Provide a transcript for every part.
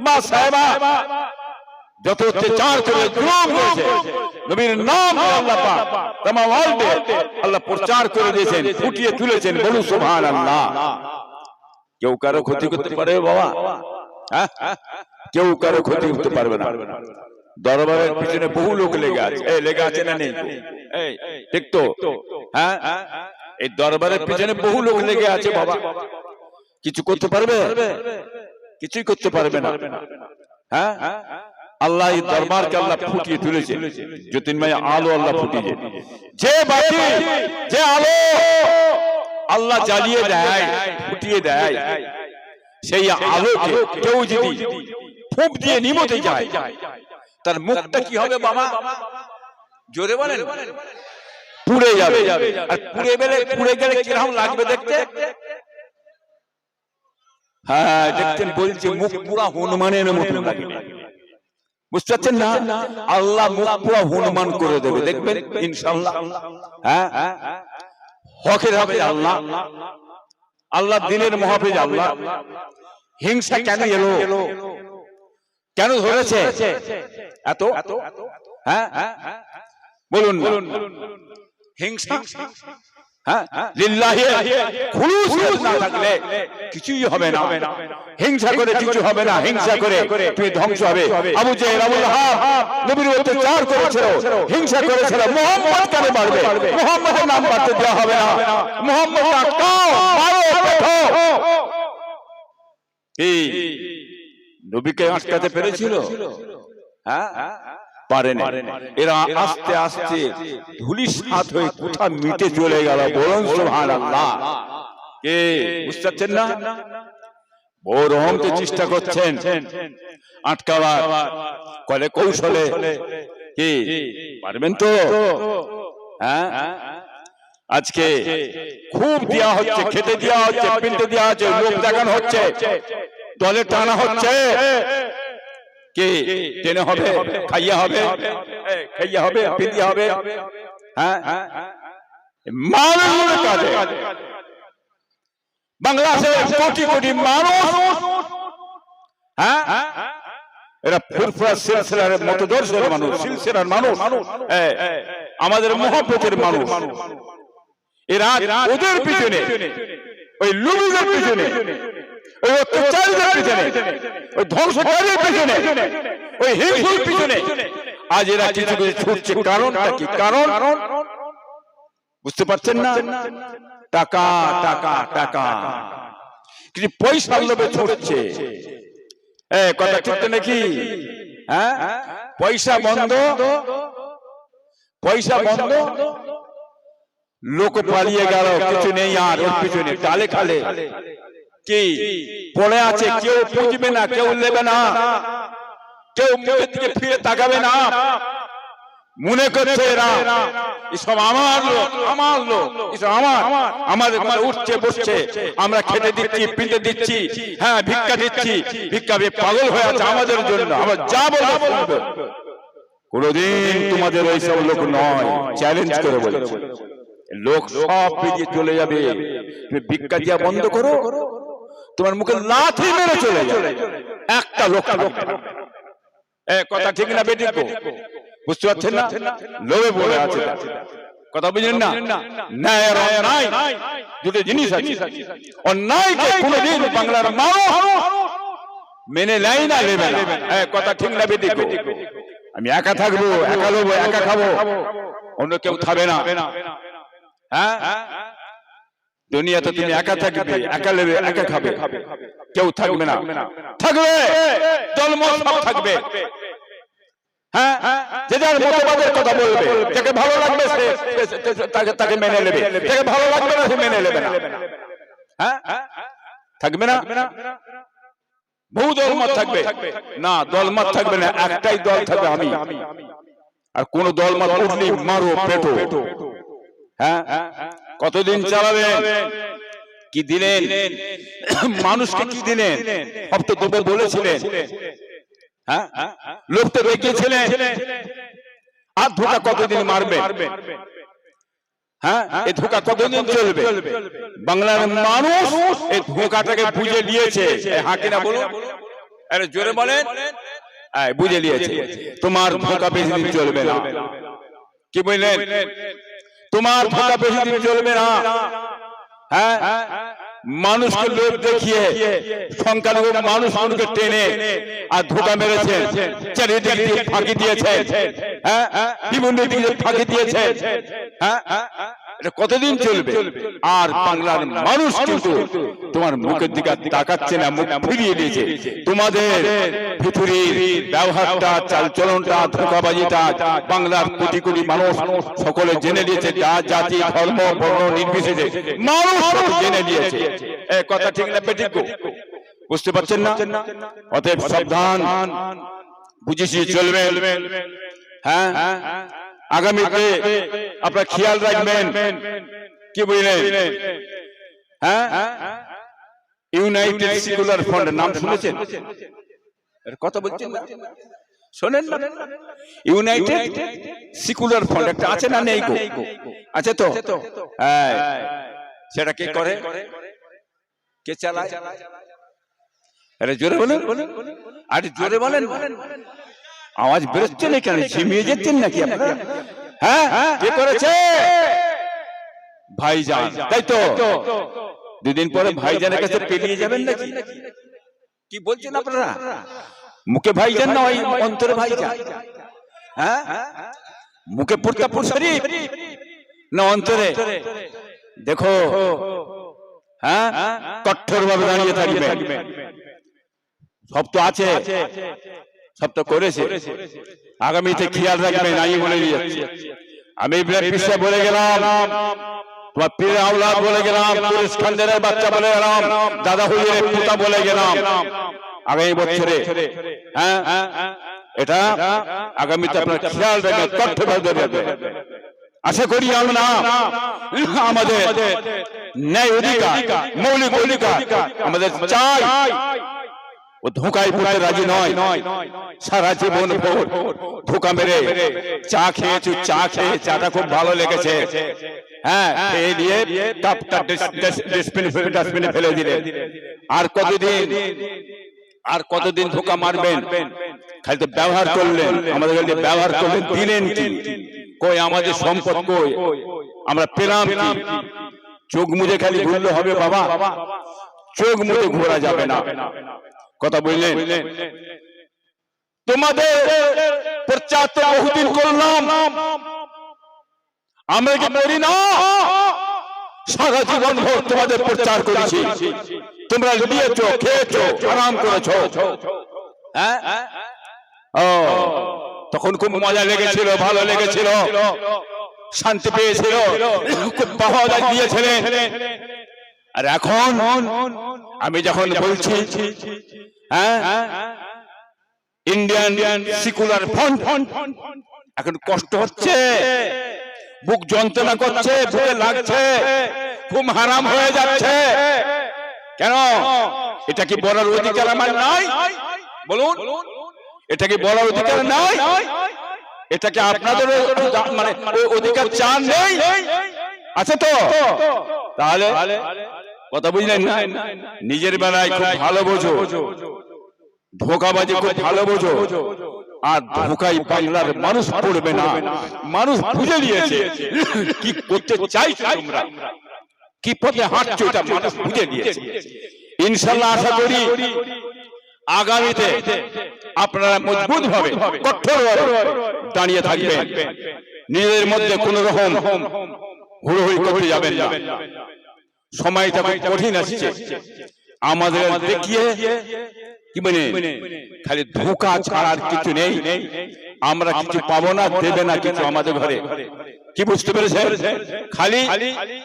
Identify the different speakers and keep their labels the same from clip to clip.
Speaker 1: মা সাহেবা যত অত্যাচার করে জুলুম করেছে নবীর নাম আল্লাহ পাক तमाम ওয়ার্ল্ডে আল্লাহ প্রচার করে দিয়েছেন, ফুটিয়ে তুলেছেন। বলুন সুবহানাল্লাহ। কেউ কারো ক্ষতি করতে পারে বাবা? হ্যাঁ, কেউ কারো ক্ষতি করতে পারবে না। দরবারের পিছনে বহু লোক লেগে আছে। লেগে আছে না নেই? ঠিক তো? হ্যাঁ, এই দরবারের পিছনে বহু লোক লেগে আছে বাবা। কিছু করতে পারবে? কিছুই করতে পারবে না। হ্যাঁ, আল্লাহ এই দরবারকে আল্লাহ ফুটিয়ে তুলেছে, জ্যোতির্ময় আলো আল্লাহ ফুটিয়ে, যে বাতি যে আলো আল্লাহ জ্বালিয়ে দেয়, ফুটিয়ে দেয়, সেই আলোকে কেউ যদি ফুঁক দিয়ে নিমতে যায় তার মুখটা কি হবে বাবা? জোরে বলেন। পুড়ে যাবে। আর পুড়ে গেলে কিরকম লাগবে দেখতে? হ্যাঁ, দেখতেন বলছে মুখ পুরা হনুমানের মতো লাগে। বুঝতে পারছেন না? আল্লাহ মুখ পুরা হনুমান করে দেবে, দেখবেন ইনশাআল্লাহ। হ্যাঁ, হকের হবে আল্লাহ, আল্লাহ দিনের মুহাফিজ আল্লাহ। হিংসা কেন এলো? কেন ধরেছে এত? হ্যাঁ, বলুন হিংসা। হ্যাঁ, লিল্লাহি খুলুস না থাকলে কিছুই হবে না। হিংসা করে কিছু হবে না। হিংসা করে তুমি ধ্বংস হবে। আবু জেহেল আবু লাহাব নবীর অত্যাচার করেছিল, হিংসা করেছিল। মুহাম্মদ কেন মারবে? মুহাম্মদের নাম বাড়তে দেওয়া হবে না। মুহাম্মদ কাও মারো পেটো। এই নবীকে আটকাতে পেরেছিল? হ্যাঁ, পারে না। এরা আস্তে আস্তে ধুলিসাৎ হয়ে কোথা মিটে চলে গেল। বলুন সুবহানাল্লাহ। কে বুঝতে পারছেন না? বড় রহমতে চেষ্টা করছেন আটকাবার কলে কৌশলে। কি পারবেন তো? হ্যাঁ, আজকে খুব দেওয়া হচ্ছে, খেতে দেওয়া হচ্ছে, পিনতে দেওয়া হচ্ছে, লোক দেখানো হচ্ছে, দলে টানা হচ্ছে। কে টেনে হবে, খাইয়া হবে, খাইয়া হবে, পিন্দিয়া হবে। হ্যাঁ, মানুষের কাজে বাংলাদেশে কোটি কোটি মানুষ, হ্যাঁ, এরা ফুরফুরা সিলসিলার মতদর্শের মানুষ, সিলসিলার মানুষ, আমাদের মহব্বতের মানুষ। এরা ওদের পিছনে, ওই লুবিদের পিছনে, ওই অত্যাচারীদের পিছনে, ওই ধ্বংসকারীর পিছনে, ওই হিংসুর পিছনে আজ এরা কিছু কিছু ছুটছে। কারণটা কি? কারণ বুঝতে পারছেন না? টাকা টাকা টাকা, কিছু পয়সার লোভে ছুটছে। কথা ঠিক নাকি? হ্যাঁ, পয়সা বন্ধ, পয়সা বন্ধ, লোক পালিয়ে গেল, কিছু নেই আর ওর পিছনে ডালে খালে কি পড়ে আছে। কেউ বুঝবে না, কেউ নেবে না, কেউ মুখের দিকে ফিরে তাকাবে না। মনে করছে এরা এসব আমার লোক, আমার লোক, এসব আমার, আমাদের উঠছে বসছে, আমরা খেতে দিচ্ছি, পিনতে দিচ্ছি, হ্যাঁ ভিক্ষা দিচ্ছি। ভিক্ষা পাগল হয়ে আছে আমাদের জন্য। আমরা যা বলবো কোনদিন তোমাদের ওইসব লোক নয়। চ্যালেঞ্জ করে বলছি, লোক সব বেরিয়ে চলে যাবে। তুমি ভিক্ষা দিয়া বন্ধ করো, তোমার মুখে লাথি মেরে চলে যাবে। একটা লোক কথা ঠিক না বেটি? বুঝতে পারছেন না? লোভে বলে আছে, কথা বুঝলেন না? ন্যায় আর অন্যায় দুটো জিনিস আছে। অন্যায়কে কোনদিন বাংলার মানুষ মেনে নেয় না, নেবে না। কথা ঠিক না বেটি? আমি একা থাকবো, একা লোবো, একা খাবো, অন্য কেউ খাবে না। হ্যাঁ, দুনিয়াতে তুমি একা থাকবে, একা নেবে, একা খাবে, কেউ থাকবে না। থাকবে দলমত থাকবে। হ্যাঁ, যে যার মতবাদের কথা বলবে, যাকে ভালো লাগবে তাকে মেনে নেবে, যাকে ভালো লাগবে না সে মেনে নেবে না। হ্যাঁ, থাকবে না। বহু দলমত থাকবে না, দলমত থাকবে না, একটাই দল থাকবে আমি। আর কোন দলমত উঠলেই মারো পেটো। হ্যাঁ, কতদিন চালাবেন? কি দিলেন মানুষকে? কি দিলেন? সব তো দেবে বলেছিলেন। হ্যাঁ, লোক তো রেখেছিলেন। আর ধোঁকা কতদিন মারবে? হ্যাঁ, এই ধোঁকা কতদিন চলবে? বাংলার মানুষ এই ধোঁকাটাকে বুঝে নিয়েছে। হ্যাঁ কিনা বলুন? আরে জোরে বলেন। বুঝে নিয়েছে, তোমার ধোঁকা বেশি দিন চলবে না। কি বললেন? তোমার ধোঁকা বেশি দিন চলবে না। হ্যাঁ, মানুষকে লোভ দেখিয়ে সংখ্যালঘু মানুষকে টেনে আর ধোঁকা মেরেছে, চারিদিক দিয়ে ফাঁকি দিয়েছে, হ্যাঁ, বিভিন্ন দিকে ফাঁকি দিয়েছে। হ্যাঁ, এটা কতদিন চলবে? আর বাংলার মানুষ কিন্তু তোমার মুখের দিকে তাকাচ্ছে না, মুখ ফিরিয়ে দিয়েছে। তোমাদের ভিতরের ব্যবহারটা, চালচলনটা, ধোঁকাবাজিটা বাংলার কোটি কোটি মানুষ সকলে জেনে নিয়েছে। জাতি, ধর্ম, বর্ণ নির্বিশেষে মানুষ জেনে নিয়েছে। কথা ঠিক না বেঠিক? বুঝতে পারছেন না? অতএব সাবধান, বুঝেছি চলবে। হ্যাঁ, আগামীতে আপনার খেয়াল রাখবেন। কি বুঝলেন? হ্যাঁ, ইউনাইটেড সেকুলার ফ্রন্ট নাম শুনেছেন? কথা বলছেন না, শোনেন না? ইউনাইটেড সেকুলার ফ্রন্ট একটা আছে না? নেই? আছে তো। হ্যাঁ, সেটা কে করে, কে চালায়? আরে জোরে বলেন, আরে জোরে বলেন। আওয়াজ বেরোচ্ছে না কেন? ঝিমিয়ে যাচ্ছেন নাকি আপনারা? হ্যাঁ, কে করেছে? ভাইজান, তাই তো? দুদিন পরে ভাইজানের কাছে পেরিয়ে যাবেন নাকি? কি বলছেন আপনারা? মুখে ভাইজান না, ওই অন্তরে ভাইজান? হ্যাঁ, মুখে প্রতাপপুর শরীফ না অন্তরে? দেখো, হ্যাঁ, কঠোর ভাবে দাঁড়িয়ে থাকবে। সব তো আছে, সব তো করেছে, আগামীতে খেয়াল রাখবেন। আমি বলে দিয়েছি, আমি বিষয় বলে গেলাম, তোমার পীর আওলাদ বলে গেলাম, খানদানের বাচ্চা বলে গেলাম, দাদা হুজুরের পিতা বলে গেলাম। আগামী বছরে, হ্যাঁ, এটা আগামীতে আপনার খেয়াল রাখবেন, কঠোর ভাবে রাখবেন। আশা করি আমরা আমাদের ন্যায় অধিকার, মৌলিক অধিকার আমাদের চাই। ও ধোঁকায় পড়তে রাজি নয়। সারা জীবন ধোঁকা মেরে চা খেয়েছো, চা খেয়ে চাটা খুব ভালো লেগেছে, হ্যাঁ, খেয়ে দিয়ে কাপটা ডাস্টবিনে ফেলে দিলে। আর কতদিন ধোঁকা মারবেন? খালি তো ব্যবহার করলেন, আমাদের কাছে ব্যবহার করলেন, দিলেন কি? কই আমাদের সম্পদ কই? আমরা পেলাম কি? চোখ মুজে খালি ঘুরলে হবে বাবা? চোখ মুজে ঘোরা যাবে না। কথা বললেন? তোমাদের প্রচার তো বহুদিন করলাম, আমরা কি করি না? সারা জীবন ভোর তোমাদের প্রচার করেছি, তোমরা নিয়েছো, খেয়েছো, আরাম করেছো। হ্যাঁ, তখন খুব মজা লেগেছিল, ভালো লেগেছিল, শান্তি পেয়েছিল, খুব পাওয়া দিয়েছিলেন। আর এখন আমি যখন বলছি, হ্যাঁ, ইন্ডিয়ান সেকুলার ফ্রন্ট, এখন কষ্ট হচ্ছে, বুক যন্ত্রণা করছে, বুকে লাগছে, খুব হারাম হয়ে যাচ্ছে। কেন? এটা কি বলার অধিকার আমার নাই? বলুন, এটা কি বলার অধিকার নাই? এটা কি আপনাদের মানে অধিকার চান নেই? আছে তো? তাহলে কথা বুঝলেন না? নিজের বেলায় খুব ভালো বোঝো, ধোঁকাবাজি খুব ভালো বোঝো, আর ধোঁকায় বাংলার মানুষ পড়বে না। মানুষ বুঝে নিয়েছে কি করতে চাইছো তোমরা, কি পথে হাঁটছো, এটা মানুষ বুঝে নিয়েছে। ইনশাআল্লাহ আশা করি আগামীতে আপনারা মজবুত ভাবে, কঠোর ভাবে দাঁড়িয়ে থাকবেন। নিজের মধ্যে কোন রকম হুড়োহুড়ি করতে যাবেন না। সময়টা খুব কঠিন আসছে, আমাদের দেখিয়ে কি মানে খালি ধোঁকা ছাড়ার কিছু নেই। আমরা কিছু পাবো না, দেবে না কিছু আমাদের ঘরে। কি বুঝতে পেরেছেন? খালি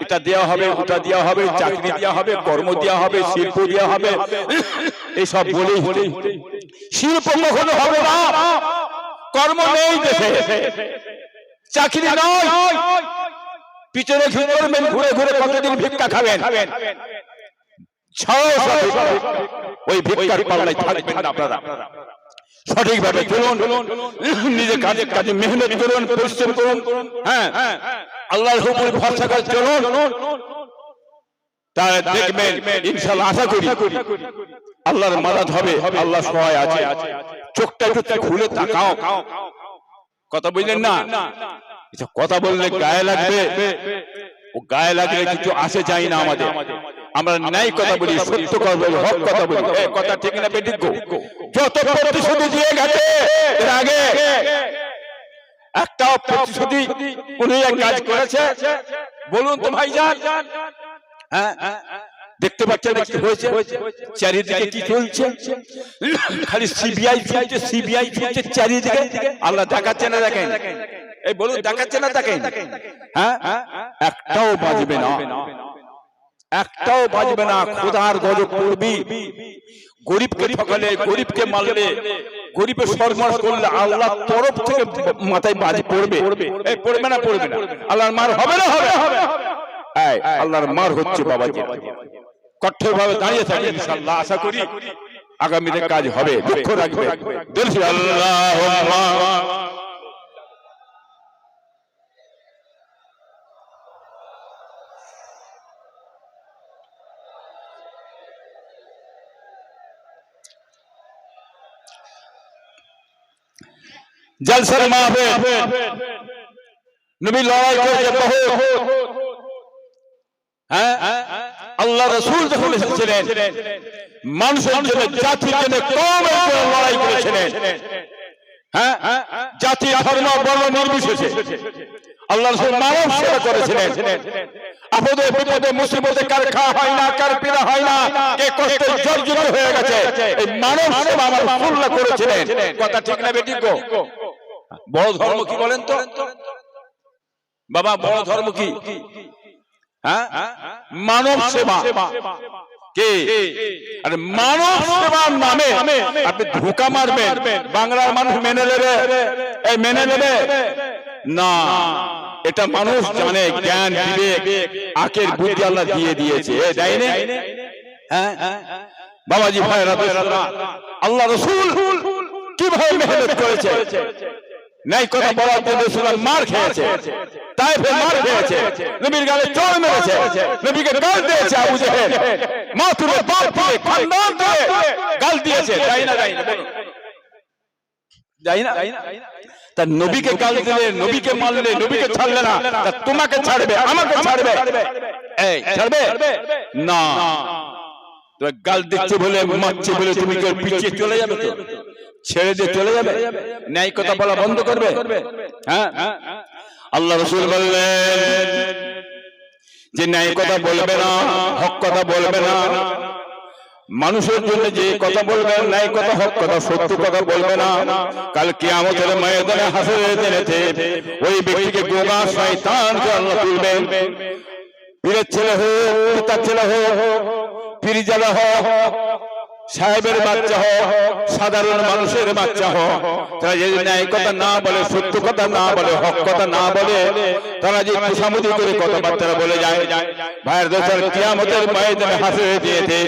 Speaker 1: এটা দেওয়া হবে, ওটা দেওয়া হবে, চাকরি দেওয়া হবে, কর্ম দেওয়া হবে, শিল্প দেওয়া হবে, এইসব বলেই শিল্প কখনো হবে না। কর্ম নেই দেশে, চাকরি নয়, পিছনে ঘুরে ঘুরে কতদিন ভিক্ষা খাবেন? ওই ভিক্ষার পাল্লায় থাকবেন না আপনারা। সঠিকভাবে চলুন, নিজের কাজে কাজে মেহনত করুন, পরিশ্রম করুন, হ্যাঁ, আল্লাহর উপর ভরসা করে চলুন, তাহলে দেখবেন ইনশাআল্লাহ আশা করি আল্লাহর মাদাদ হবে, আল্লাহ সহায় আছে। চোখটা একটু খুলে তাকাও, কথা বুঝলেন না? কথা বললে গায়ে লাগবে, ও গায়ে লাগলে কিছু আসে যায় না আমাদের। আমরা নাই কথা বলি, সত্য কথা বলি, হক কথা বলি। কথা ঠিক না বেঠিক? যত প্রতিশ্রুতি দিয়ে গেছে এর আগে একটাও প্রতিশ্রুতি অনুযায়ী কাজ করেছে? বলুন তো ভাইজান। হ্যাঁ, দেখতে পাচ্ছেন কি হয়েছে? চারিদিকে কি চলছে? খালি সিবিআই চলছে, সিবিআই চলছে চারিদিকে। আল্লাহ দেখাচ্ছে না? দেখেন, এই বলুন, দেখাচ্ছে না? দেখেন, হ্যাঁ, একটাও বাজবে না, একটাও বাজবে না। খোদার গজব পড়বি। গরিবকে ঠকালে, গরিবকে মারলে, গরিবের সর্বনাশ করলে আল্লাহর তরফ থেকে মাথায় বাজি পড়বে। এই পড়বে না? পড়বে না? আল্লাহর মার হবে না? হবে। আল্লাহর মার হচ্ছে বাবাজি। কঠোর ভাবে দাঁড়িয়ে থাকে ইনশাআল্লাহ। আশা করি আগামীতে কাজ হবে। লক্ষ্য রাখবে। আল্লাহুম্মা জলসার মাহফিল, নবী লড়াই করেছে বহুত। হ্যাঁ, আল্লাহ রাসূল যখন এসেছিলেন মানুষের জন্য, জাতির জন্য, কওমের জন্য লড়াই করেছিলেন। হ্যাঁ, জাতি ধর্ম বর্ণ নির্বিশেষে আল্লাহ রাসূল মানব সেবা করেছিলেন। আপদে বিপদে মুসিবতে কার খাওয়া হয় না, কার পীড়া হয় না, কে কষ্টে জর্জরিত হয়ে গেছে, এই মানব সেবা আমার রাসূল করেছিলেন। কথা ঠিক না বেঠিক? বড় ধর্ম কি বলেন তো বাবা? বড় ধর্ম কি? হ্যাঁ, মানব সেবা। কে? আরে মানব সেবার নামে আপনি ধোঁকা মারবেন, বাংলার মানুষ মেনে নেবে? এই মেনে নেবে না। এটা মানুষ জানে, জ্ঞান বিবেক আকের বুদ্ধি আল্লাহ দিয়ে দিয়েছে, তাই না? হ্যাঁ বাবাজি ভাইরা, আল্লাহ রাসূল কিভাবে মেহনত করেছে। নাই কথা বলার জন্য রাসূল মার খেয়েছে, তাইফে মার খেয়েছে, নবীর গালে চড় মেরেছে, নবীকে গাল দিয়েছে আবু জেহেল, মা তুলে বাপ তুলে খানদান তুলে গাল দিয়েছে, তাই না? যাই না? তা নবীকে গাল দিলে, নবীকে মারলে, নবীকে ছাড়লে না, তা তোমাকে ছাড়বে, আমাকে ছাড়বে? এই ছাড়বে না। তো গাল দিচ্ছে বলে, মারছে বলে তুমি কি পিছিয়ে চলে যাবে? তো ছেড়ে দিয়ে চলে যাবে? ন্যায় কথা বলা বন্ধ করবে? হ্যাঁ, আল্লাহ রাসূল বললেন যে ন্যায় কথা বলবে না, হক কথা বলবে না। মানুষের জন্য যে কথা বলবে, ন্যায় কথা, হক কথা, সত্য কথা বলবে না, কাল কিয়ামতের ময়দানে হাসরের দিনেতে ওই ব্যক্তিকে গোগা শয়তানকে আল্লাহ তুলবেন। পীরের ছেলে হোক, পিতার ছেলে হোক, পীরজাদা হোক, সাহেবের বাচ্চা হোক, সাধারণ মানুষের বাচ্চা হোক, তারা যদি ন্যায় কথা না বলে, সত্য কথা না বলে, হক কথা না বলে, তারা যে খুশামদি করে কথাবার্তা বলে যায়, ভাইয়ের দোষের কিয়ামতের ময়দানে হাসরে দিয়েছে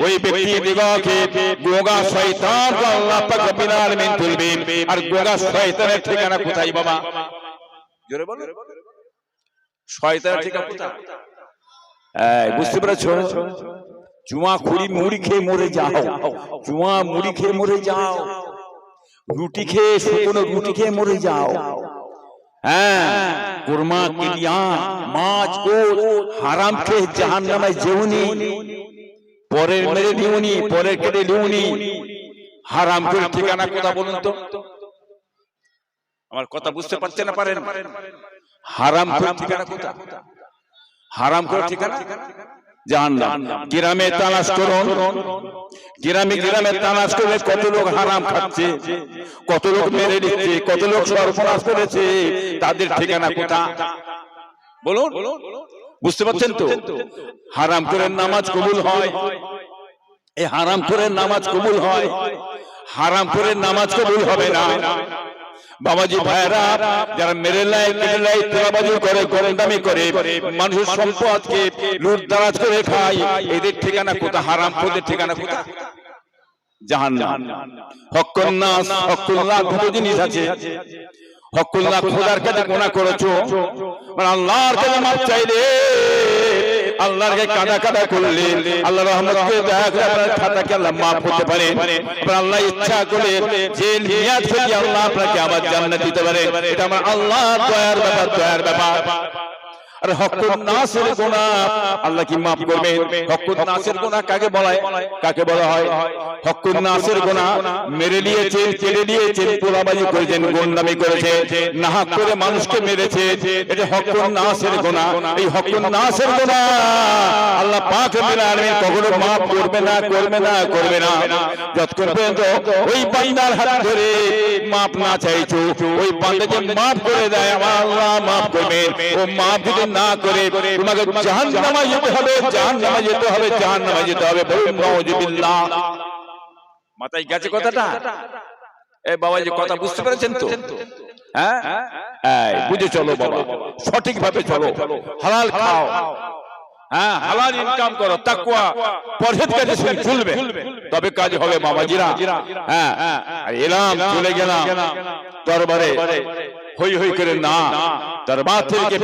Speaker 1: ওই ব্যক্তি দিগকে গোগা শয়তান আল্লাহ পাক রব্বুল আলামিন তুলবেন। আর গোগা শয়তানের ঠিকানা কোথায় বাবা? জোরে বলো, শয়তানের ঠিকানা কোথায়? বুঝতে পেরেছো? জুয়া খুরি মুড়ি খেয়ে মরে যাও, জুয়া মুড়ি খেয়ে মরে যাও, রুটি খেয়ে, শুকনো রুটি খেয়ে মরে যাও। হ্যাঁ, কুরমা, কিলিয়ান, মাছ, গোশ হারাম খেয়ে জাহান্নামে যেওনি, পরের মেরে দিওনি, পরের কেটে দিওনি। হারাম করে ঠিকানা কথা বলুন তো? আমার কথা বুঝতে পারছেন না? পারেন? হারাম করে ঠিকানা কোথায়? হারাম করে ঠিকানা জাহান্নাম। গ্রামে তালাশ করুন, গ্রামে গ্রামে তালাশ করে কত লোক হারাম খাচ্ছে, কত লোক মেরে দিচ্ছে, কত লোক সর্বনাশ করেছে, তাদের ঠিকানা কোথায় বলুন? বুঝতে পারছেন তো? হারাম করে নামাজ কবুল হয়, এই হারাম করে নামাজ কবুল হয়, হারাম করে নামাজ কবুল হবে না। বাবাজি ভাইরা, যারা মেরে লাই, কেটে লাই, তোলাবাজি করে, গরমদামি করে, মানুষের সম্পদকে লুটতরাজ করে খায়, এদের ঠিকানা কোথায়? হারাম খোদের ঠিকানা কোথায়? জাহান্নাম। হক্কুন নাস, হক্কুল্লাহ, দুটো জিনিস আছে। হক্কুল্লাহ, খোদার কাছে গুনাহ করেছো, মানে আল্লাহর কাছে মাপ চাইলে আল্লাহকে কাদা কাদা করলে আল্লাহ রহমতকে দয়া করে আপনার খাতাকে আল্লাহ মাফ করতে পারে। আল্লাহ ইচ্ছা করে যে নিয়াত থেকে আল্লাহ আপনাকে আবার জান্নাত দিতে পারে। এটা আমার আল্লাহ দয়ার ব্যাপার, দয়ার ব্যাপার। আর হকুন নাসের গুনাহ আল্লাহ কি মাফ করবেন? হকুন নাসের গুনাহ কাকে বলা হয়? কাকে বলা হয়? হকুন নাসের গুনাহ মেরে নিয়েছে, কেড়ে নিয়েছে, পোলাবাজি করেছেন, গুন্ডামি করেছে, নাহক করে মানুষকে মেরেছে, এটা হকুন নাসের গুনাহ। এই হকুন নাসের গুনাহ আল্লাহ পাক রব্বুল আলামিন কখনো মাফ করবে না, করবে না, করবে না। যতক্ষণ পর্যন্ত ওই বান্দার হাত ধরে মাফ না চাইছো, ওই বান্দাকে মাফ করে দেয় আমার আল্লাহ মাফ করবেন। ও মাফ যদি না করে তোমাকে জাহান্নামে যেতে হবে, জাহান্নামে যেতে হবে, জাহান্নামে যেতে হবে। বলুন নাউযুবিল্লাহ। মাথায় গেছে কথাটা? এই বাবা যে কথা বুঝতে পেরেছেন তো? হ্যাঁ, এই বুঝে চলো বাবা, সঠিক ভাবে চলো, হালাল খাও, হ্যাঁ হালাল ইনকাম করো, তাকওয়া পরহেজগারি সঙ্গে চলবে, তবে কাজ হবে বাবাজিরা। হ্যাঁ, আর এলাম চলে গেলাম দরবারে হই হই করে না, দরবার থেকে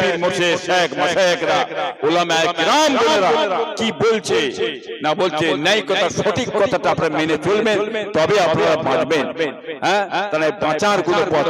Speaker 1: পীর মুর্শিদ শেখ মাশায়েখরা উলামায়ে কিরাম বলেরা কি বলছে না বলছে, ন্যায় কথা সঠিক কথাটা আপনারা মেনে চলবেন, তবে আপনারা বাঁচবেন। হ্যাঁ, তাহলে বাঁচার কোনো পথ